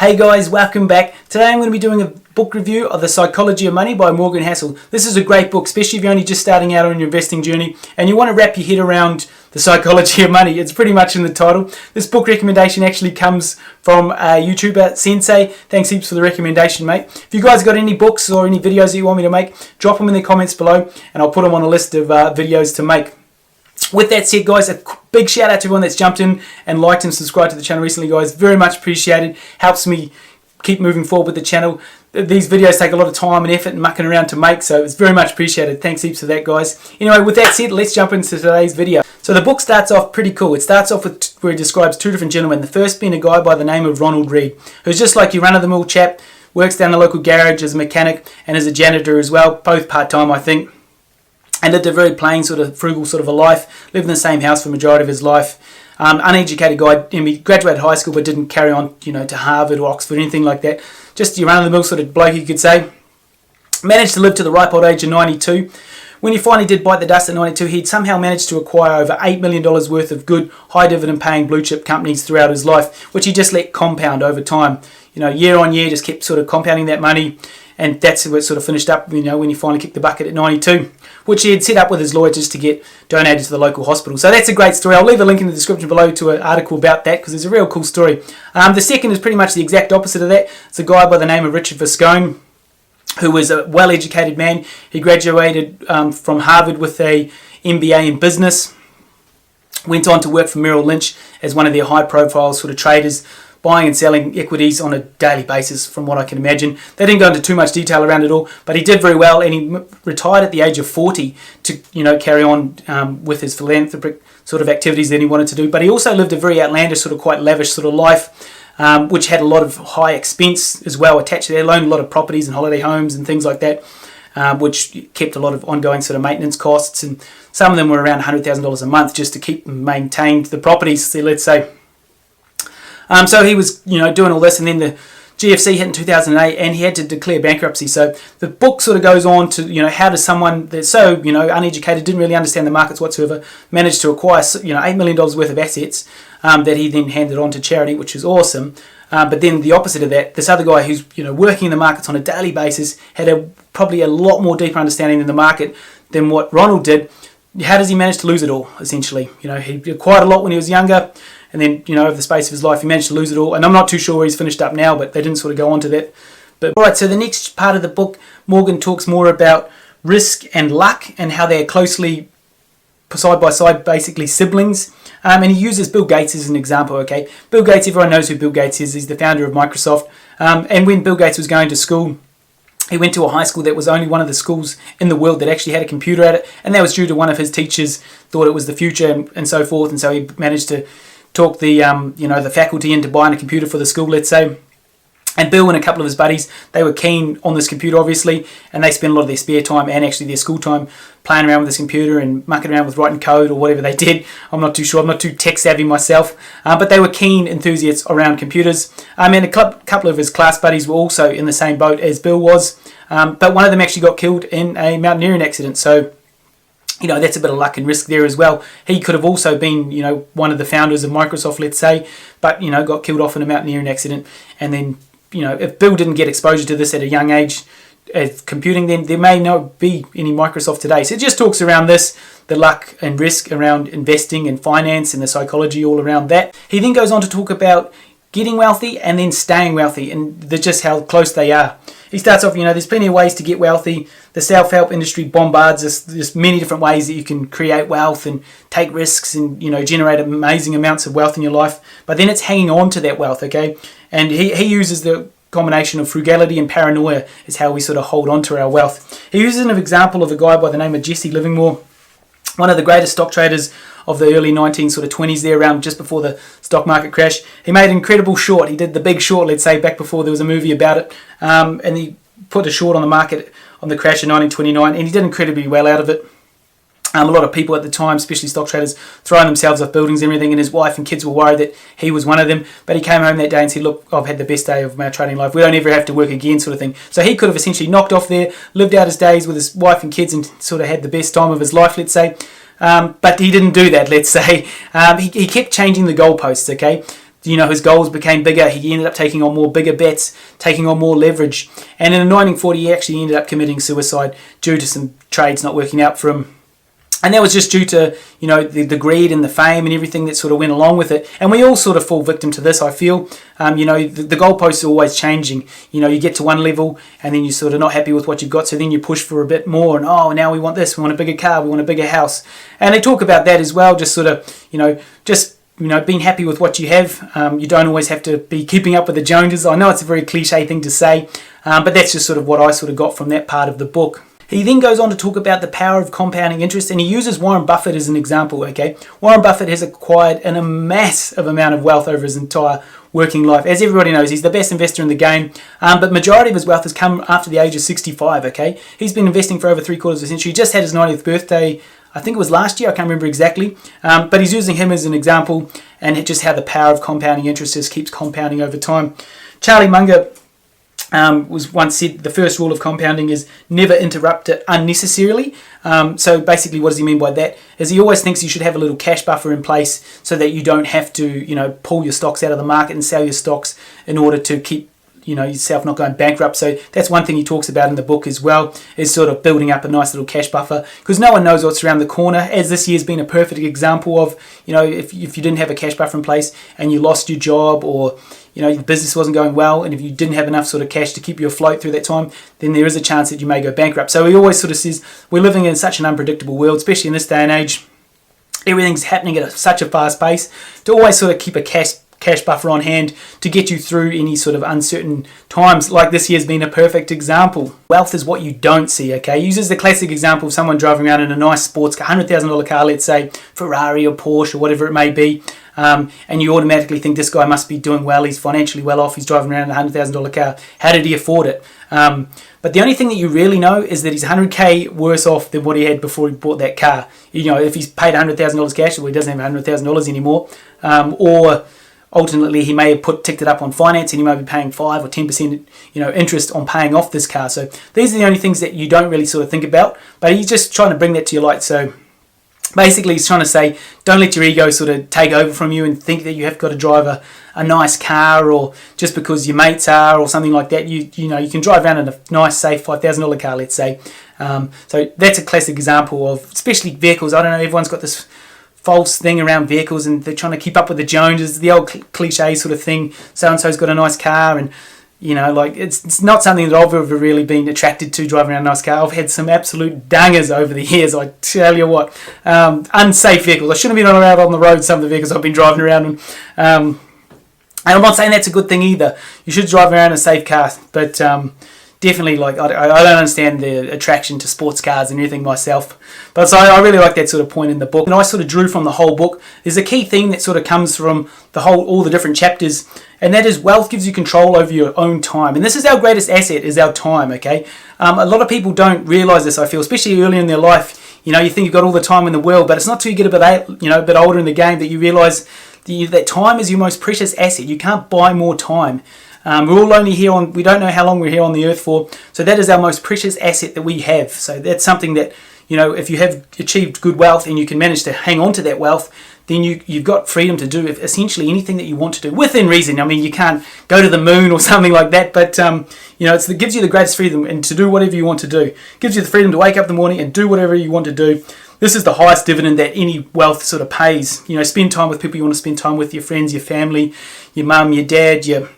Hey guys, welcome back. Today I'm going to be doing a book review of The Psychology of Money by Morgan Housel. This is a great book, especially if you're only just starting out on your investing journey and you want to wrap your head around the psychology of money. It's pretty much in the title. This book recommendation actually comes from a YouTuber, Sensei. Thanks heaps for the recommendation, mate. If you guys got any books or any videos that you want me to make, drop them in the comments below and I'll put them on a list of videos to make. With that said, guys, a big shout out to everyone that's jumped in and liked and subscribed to the channel recently, guys. Very much appreciated. Helps me keep moving forward with the channel. These videos take a lot of time and effort and mucking around to make, so it's very much appreciated. Thanks heaps for that, guys. Anyway, with that said, let's jump into today's video. So the book starts off pretty cool. It starts off with where it describes two different gentlemen. The first being a guy by the name of Ronald Reed, who's just like your run-of-the-mill chap, works down the local garage as a mechanic and as a janitor as well, both part-time, I think. And lived a very plain, sort of frugal sort of a life. Lived in the same house for the majority of his life. Uneducated guy. He graduated high school but didn't carry on, to Harvard or Oxford, anything like that. Just your run-of-the-mill sort of bloke, you could say. Managed to live to the ripe old age of 92. When he finally did bite the dust at 92, he'd somehow managed to acquire over $8 million worth of good, high dividend paying blue chip companies throughout his life, which he just let compound over time. Year on year, just kept sort of compounding that money. And that's where it sort of finished up, when he finally kicked the bucket at 92, which he had set up with his lawyer just to get donated to the local hospital. So that's a great story. I'll leave a link in the description below to an article about that because it's a real cool story. The second is pretty much the exact opposite of that. It's a guy by the name of Richard Viscone, who was a well-educated man. He graduated from Harvard with a MBA in business. Went on to work for Merrill Lynch as one of their high-profile sort of traders, buying and selling equities on a daily basis, from what I can imagine. They didn't go into too much detail around it all, but he did very well, and he retired at the age of 40 to, carry on with his philanthropic sort of activities that he wanted to do. But he also lived a very outlandish, sort of quite lavish sort of life, which had a lot of high expense as well attached to it. He owned a lot of properties and holiday homes and things like that, which kept a lot of ongoing sort of maintenance costs, and some of them were around $100,000 a month just to keep and maintain the properties, let's say. So he was, doing all this, and then the GFC hit in 2008, and he had to declare bankruptcy. So the book sort of goes on to, how does someone that's so, uneducated, didn't really understand the markets whatsoever, manage to acquire, $8 million worth of assets that he then handed on to charity, which is awesome. But then the opposite of that, this other guy who's, working in the markets on a daily basis had probably a lot more deeper understanding in the market than what Ronald did. How does he manage to lose it all, essentially? He acquired a lot when he was younger, and then, over the space of his life, he managed to lose it all. And I'm not too sure where he's finished up now, but they didn't sort of go on to that. But alright, so the next part of the book, Morgan talks more about risk and luck and how they're closely side by side, basically siblings. And he uses Bill Gates as an example, okay? Bill Gates, everyone knows who Bill Gates is. He's the founder of Microsoft. And when Bill Gates was going to school, he went to a high school that was only one of the schools in the world that actually had a computer at it. And that was due to one of his teachers thought it was the future and so forth. And so he managed to talk the the faculty into buying a computer for the school, let's say. And Bill and a couple of his buddies, they were keen on this computer, obviously, and they spent a lot of their spare time and actually their school time playing around with this computer and mucking around with writing code or whatever they did. I'm not too sure. I'm not too tech savvy myself, but they were keen enthusiasts around computers. And a couple of his class buddies were also in the same boat as Bill was, but one of them actually got killed in a mountaineering accident. So that's a bit of luck and risk there as well. He could have also been, one of the founders of Microsoft, let's say, but, got killed off in a mountaineering accident. And then, if Bill didn't get exposure to this at a young age, computing, then there may not be any Microsoft today. So it just talks around this, the luck and risk around investing and finance and the psychology all around that. He then goes on to talk about getting wealthy and then staying wealthy and just how close they are. He starts off, there's plenty of ways to get wealthy. The self-help industry bombards us. There's many different ways that you can create wealth and take risks and, generate amazing amounts of wealth in your life. But then it's hanging on to that wealth, okay? And he uses the combination of frugality and paranoia is how we sort of hold on to our wealth. He uses an example of a guy by the name of Jesse Livermore, one of the greatest stock traders of the early 1920s there, around just before the stock market crash. He made an incredible short. He did the big short, let's say, back before there was a movie about it. And he put a short on the market on the crash in 1929, and he did incredibly well out of it. A lot of people at the time, especially stock traders, throwing themselves off buildings and everything, and his wife and kids were worried that he was one of them. But he came home that day and said, look, I've had the best day of my trading life. We don't ever have to work again, sort of thing. So he could have essentially knocked off there, lived out his days with his wife and kids and sort of had the best time of his life, let's say. But he didn't do that, let's say. He kept changing the goalposts, okay? his goals became bigger. He ended up taking on more bigger bets, taking on more leverage. And in 1940, he actually ended up committing suicide due to some trades not working out for him. And that was just due to, the greed and the fame and everything that sort of went along with it. And we all sort of fall victim to this, I feel. The goalposts are always changing. You get to one level and then you're sort of not happy with what you've got. So then you push for a bit more and, now we want this. We want a bigger car. We want a bigger house. And they talk about that as well. Just sort of, being happy with what you have. You don't always have to be keeping up with the Joneses. I know it's a very cliche thing to say, but that's just sort of what I sort of got from that part of the book. He then goes on to talk about the power of compounding interest, and he uses Warren Buffett as an example, okay? Warren Buffett has acquired a massive amount of wealth over his entire working life. As everybody knows, he's the best investor in the game, but majority of his wealth has come after the age of 65, okay? He's been investing for over 3/4 of a century. He just had his 90th birthday, I think it was last year, I can't remember exactly, but he's using him as an example, and just how the power of compounding interest just keeps compounding over time. Charlie Munger was once said the first rule of compounding is never interrupt it unnecessarily. So basically what does he mean by that? Is he always thinks you should have a little cash buffer in place so that you don't have to, pull your stocks out of the market and sell your stocks in order to keep yourself not going bankrupt. So that's one thing he talks about in the book as well, is sort of building up a nice little cash buffer, because no one knows what's around the corner, as this year's been a perfect example of, if you didn't have a cash buffer in place and you lost your job, or the business wasn't going well, and if you didn't have enough sort of cash to keep you afloat through that time, then there is a chance that you may go bankrupt. So he always sort of says we're living in such an unpredictable world, especially in this day and age. Everything's happening at such a fast pace, to always sort of keep a cash buffer on hand to get you through any sort of uncertain times. Like this year's been a perfect example. Wealth is what you don't see, okay? He uses the classic example of someone driving around in a nice sports car, $100,000 car, let's say, Ferrari or Porsche or whatever it may be, and you automatically think this guy must be doing well, he's financially well off, he's driving around in a $100,000 car. How did he afford it? But the only thing that you really know is that he's $100K worse off than what he had before he bought that car. If he's paid $100,000 cash, well, he doesn't have $100,000 anymore, or ultimately he may have ticked it up on finance and he may be paying 5 or 10% interest on paying off this car. So these are the only things that you don't really sort of think about, but he's just trying to bring that to your light. So basically he's trying to say, don't let your ego sort of take over from you and think that you have got to drive a nice car, or just because your mates are or something like that. You can drive around in a nice, safe $5,000 car, let's say. So that's a classic example of, especially vehicles. I don't know, everyone's got this false thing around vehicles and they're trying to keep up with the Joneses, the old cliche sort of thing. So-and-so's got a nice car, and it's not something that I've ever really been attracted to, driving around a nice car. I've had some absolute dangers over the years, I tell you what. Unsafe vehicles. I shouldn't have been out on the road, some of the vehicles I've been driving around in. And I'm not saying that's a good thing either. You should drive around in a safe car, but definitely, I don't understand the attraction to sports cars and everything myself. But so I really like that sort of point in the book. And I sort of drew from the whole book. There's a key theme that sort of comes from all the different chapters, and that is wealth gives you control over your own time. And this is our greatest asset, is our time, okay? A lot of people don't realise this, I feel, especially early in their life. You think you've got all the time in the world, but it's not till you get a bit older in the game that you realise that time is your most precious asset. You can't buy more time. We're all only here we don't know how long we're here on the earth for, so that is our most precious asset that we have. So that's something that, if you have achieved good wealth and you can manage to hang on to that wealth, then you've got freedom to do essentially anything that you want to do, within reason. I mean, you can't go to the moon or something like that, but it gives you the greatest freedom and to do whatever you want to do. It gives you the freedom to wake up in the morning and do whatever you want to do. This is the highest dividend that any wealth sort of pays. Spend time with people you want to spend time with, your friends, your family, your mum, your dad, your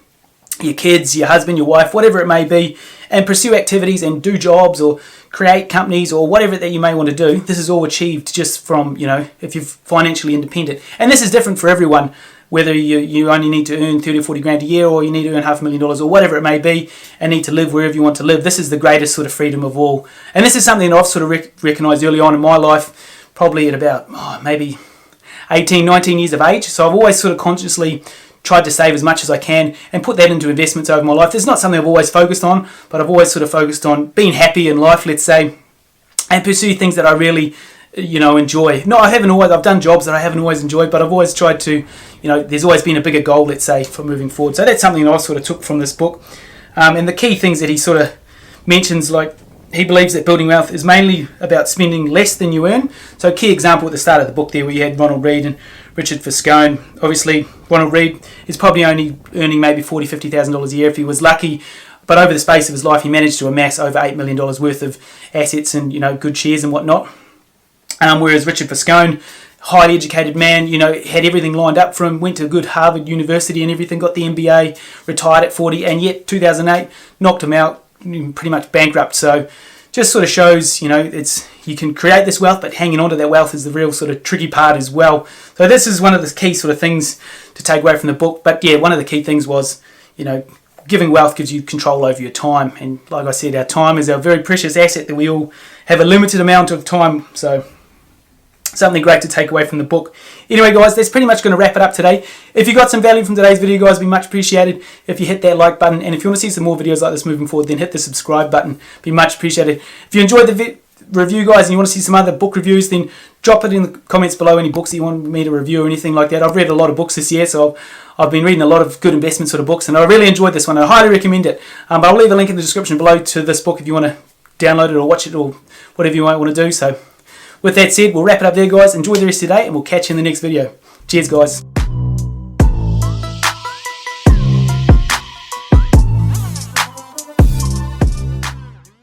kids, your husband, your wife, whatever it may be, and pursue activities and do jobs or create companies or whatever that you may want to do. This is all achieved just from, if you're financially independent. And this is different for everyone, whether you only need to earn 30 or 40 grand a year, or you need to earn $500,000 or whatever it may be, and need to live wherever you want to live. This is the greatest sort of freedom of all. And this is something that I've sort of recognised early on in my life, probably at about maybe 18, 19 years of age. So I've always sort of consciously tried to save as much as I can and put that into investments over my life. It's not something I've always focused on, but I've always sort of focused on being happy in life, let's say, and pursue things that I really, enjoy. No, I've done jobs that I haven't always enjoyed, but I've always tried to, there's always been a bigger goal, let's say, for moving forward. So that's something that I sort of took from this book. And the key things that he sort of mentions, he believes that building wealth is mainly about spending less than you earn. So a key example at the start of the book there, where you had Ronald Reagan Richard Foscone. Obviously, Ronald Reed is probably only earning maybe $40,000, $50,000 a year if he was lucky. But over the space of his life, he managed to amass over $8 million worth of assets and, good shares and whatnot. Whereas Richard Foscone, highly educated man, had everything lined up for him, went to a good Harvard University and everything, got the MBA, retired at 40, and yet 2008 knocked him out, pretty much bankrupt. So just sort of shows, you can create this wealth, but hanging on to that wealth is the real sort of tricky part as well. So this is one of the key sort of things to take away from the book. But yeah, one of the key things was, giving wealth gives you control over your time. And like I said, our time is our very precious asset that we all have a limited amount of time. So something great to take away from the book. Anyway, guys, that's pretty much going to wrap it up today. If you got some value from today's video, guys, it'd be much appreciated if you hit that like button. And if you want to see some more videos like this moving forward, then hit the subscribe button. It'd be much appreciated. If you enjoyed the review, guys, and you want to see some other book reviews, then drop it in the comments below, any books that you want me to review or anything like that. I've read a lot of books this year, so I've been reading a lot of good investment sort of books, and I really enjoyed this one. I highly recommend it. But I'll leave a link in the description below to this book if you want to download it or watch it or whatever you might want to do. So with that said, we'll wrap it up there, guys. Enjoy the rest of your day, and we'll catch you in the next video. Cheers, guys.